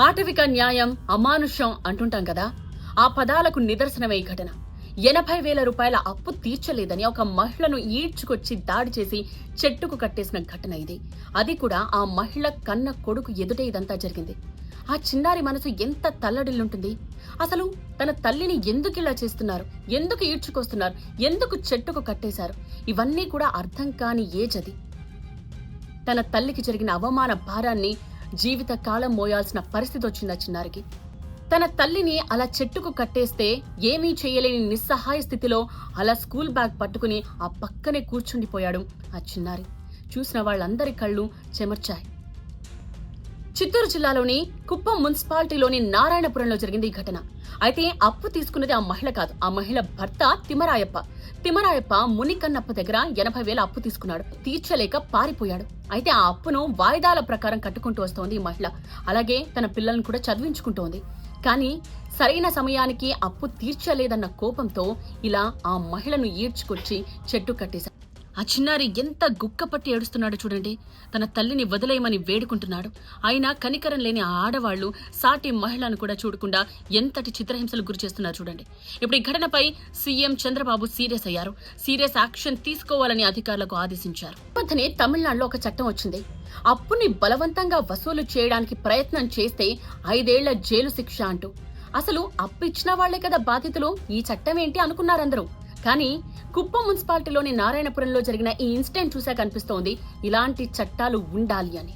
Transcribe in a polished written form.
ఆటవిక న్యాయం అమానుషం అంటుంటాం కదా, ఆ పదాలకు నిదర్శనమే ఈ ఘటన. 80,000 రూపాయల అప్పు తీర్చలేదని ఒక మహిళను ఈడ్చుకొచ్చి దాడి చేసి చెట్టుకు కట్టేసిన ఘటన ఇది. అది కూడా ఆ మహిళ కన్న కొడుకు ఎదుటే ఇదంతా జరిగింది. ఆ చిన్నారి మనసు ఎంత తల్లడిల్లుంటుంది. అసలు తన తల్లిని ఎందుకిలా చేస్తున్నారు, ఎందుకు ఈడ్చుకొస్తున్నారు, ఎందుకు చెట్టుకు కట్టేశారు, ఇవన్నీ కూడా అర్థం కాని ఏజ్ అది. తన తల్లికి జరిగిన అవమాన భారాన్ని జీవితకాలం మోయాల్సిన పరిస్థితి వచ్చింది ఆ చిన్నారికి. తన తల్లిని అలా చెట్టుకు కట్టేస్తే ఏమీ చేయలేని నిస్సహాయ స్థితిలో అలా స్కూల్ బ్యాగ్ పట్టుకుని ఆ పక్కనే కూర్చుండిపోయాడు ఆ చిన్నారి. చూసిన వాళ్ళందరి కళ్ళు చెమర్చాయి. చిత్తూరు జిల్లాలోని కుప్పం మున్సిపాలిటీలోని నారాయణపురంలో జరిగింది ఈ ఘటన. అయితే అప్పు తీసుకున్నది ఆ మహిళ కాదు, ఆ మహిళ భర్త తిమ్మరాయప్ప. తిమ్మరాయప్ప మునికన్నప్ప దగ్గర 80,000 అప్పు తీసుకున్నాడు. తీర్చలేక పారిపోయాడు. అయితే ఆ అప్పును వాయిదాల ప్రకారం కట్టుకుంటూ వస్తోంది ఈ మహిళ. అలాగే తన పిల్లలను కూడా చదివించుకుంటోంది. కానీ సరైన సమయానికి అప్పు తీర్చలేదన్న కోపంతో ఇలా ఆ మహిళను ఈడ్చుకొచ్చి చెట్టు కట్టేశాడు. ఆ చిన్నారి ఎంత గుక్కపట్టి ఏడుస్తున్నాడో చూడండి. తన తల్లిని వదిలేయమని వేడుకుంటున్నాడు. అయినా కనికరం లేని ఆ ఆడవాళ్లు సాటి మహిళను కూడా చూడకుండా ఎంతటి చిత్రహింసలు గురి చేస్తున్నారు చూడండి. ఇప్పుడు ఈ ఘటనపై సీఎం చంద్రబాబు సీరియస్ అయ్యారు. సీరియస్ యాక్షన్ తీసుకోవాలని అధికారులకు ఆదేశించారు. మధ్యనే తమిళనాడులో ఒక చట్టం వచ్చింది. అప్పుని బలవంతంగా వసూలు చేయడానికి ప్రయత్నం చేస్తే 5 ఏళ్ల జైలు శిక్ష అంటూ. అసలు అప్పు ఇచ్చిన వాళ్లే కదా బాధితులు, ఈ చట్టం ఏంటి అనుకున్నారందరూ. కానీ కుప్పం మున్సిపాలిటీలోని నారాయణపురంలో జరిగిన ఈ ఇన్సిడెంట్ చూశాక అనిపిస్తోంది ఇలాంటి చట్టాలు ఉండాలి అని.